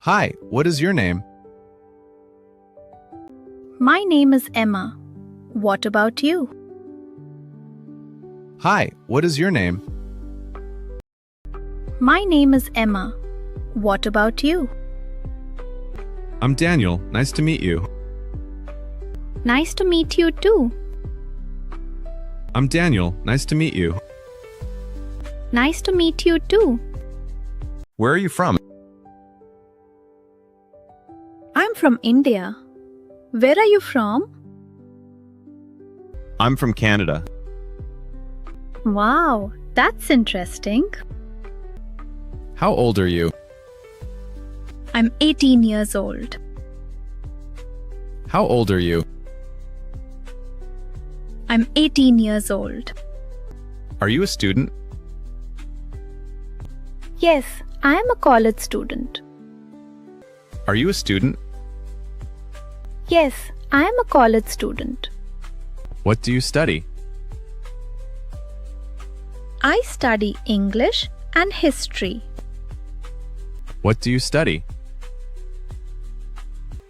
Hi, what is your name? My name is Emma. What about you? Hi, what is your name? My name is Emma. What about you? I'm Daniel. Nice to meet you. Nice to meet you too. I'm Daniel. Nice to meet you. Nice to meet you too. Where are you from? I'm from India. Where are you from? I'm from Canada. Wow, that's interesting. How old are you? I'm 18 years old. How old are you? I'm 18 years old. Are you a student? Yes, I am a college student. Are you a student? Yes, I am a college student. What do you study? I study English and history. What do you study?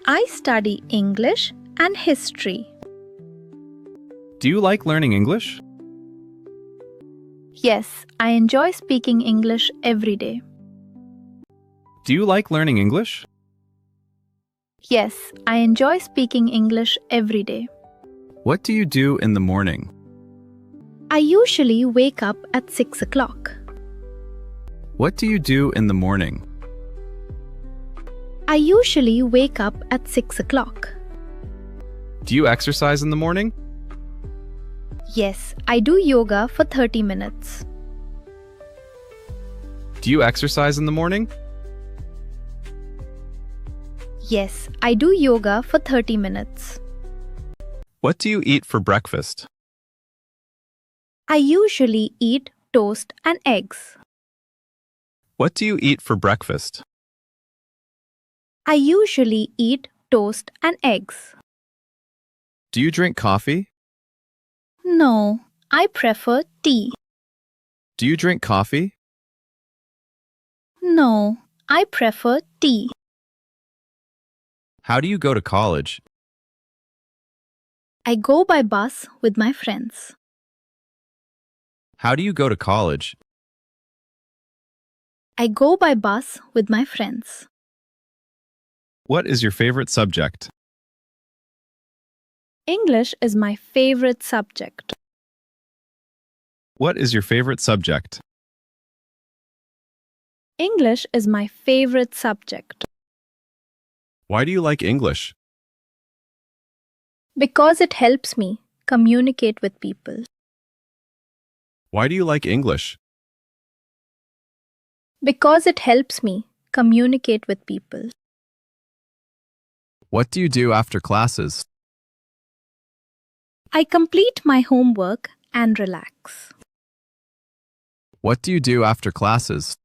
I study English and history. Do you like learning English? Yes, I enjoy speaking English every day. Do you like learning English? Yes, I enjoy speaking English every day. What do you do in the morning? I usually wake up at 6 o'clock. What do you do in the morning? I usually wake up at 6 o'clock. Do you exercise in the morning? Yes, I do yoga for 30 minutes. Do you exercise in the morning? Yes, I do yoga for 30 minutes. What do you eat for breakfast? I usually eat toast and eggs. What do you eat for breakfast? I usually eat toast and eggs. Do you drink coffee? No, I prefer tea. Do you drink coffee? No, I prefer tea. How do you go to college? I go by bus with my friends. How do you go to college? I go by bus with my friends. What is your favorite subject? English is my favorite subject. What is your favorite subject? English is my favorite subject. Why do you like English? Because it helps me communicate with people. Why do you like English? Because it helps me communicate with people. What do you do after classes? I complete my homework and relax. What do you do after classes?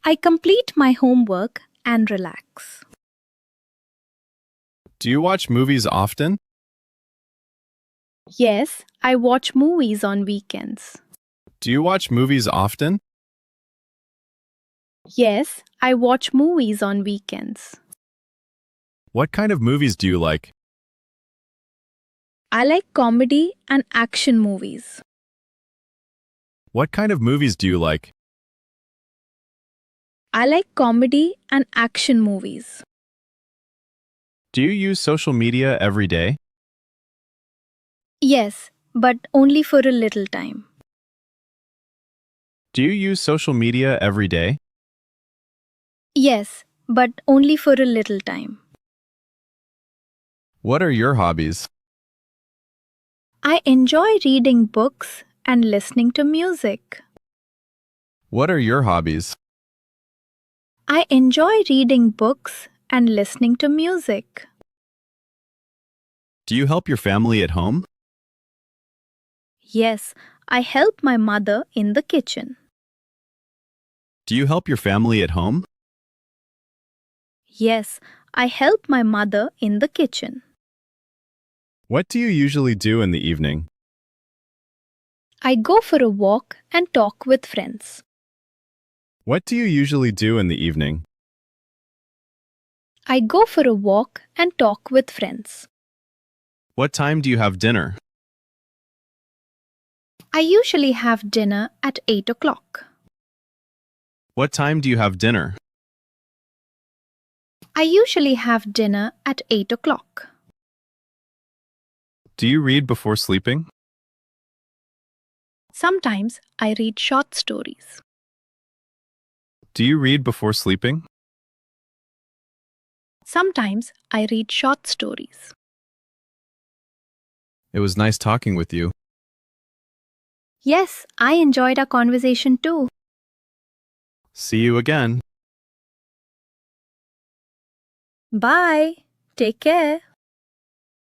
I complete my homework and relax. Do you watch movies often? Yes, I watch movies on weekends. Do you watch movies often? Yes, I watch movies on weekends. What kind of movies do you like? I like comedy and action movies. What kind of movies do you like? I like comedy and action movies. Do you use social media every day? Yes, but only for a little time. Do you use social media every day? Yes, but only for a little time. What are your hobbies? I enjoy reading books and listening to music. What are your hobbies? I enjoy reading books and listening to music. Do you help your family at home? Yes, I help my mother in the kitchen. Do you help your family at home? Yes, I help my mother in the kitchen. What do you usually do in the evening? I go for a walk and talk with friends. What do you usually do in the evening? I go for a walk and talk with friends. What time do you have dinner? I usually have dinner at 8 o'clock. What time do you have dinner? I usually have dinner at 8 o'clock. Do you read before sleeping? Sometimes I read short stories. Do you read before sleeping? Sometimes I read short stories. It was nice talking with you. Yes, I enjoyed our conversation too. See you again. Bye. Take care.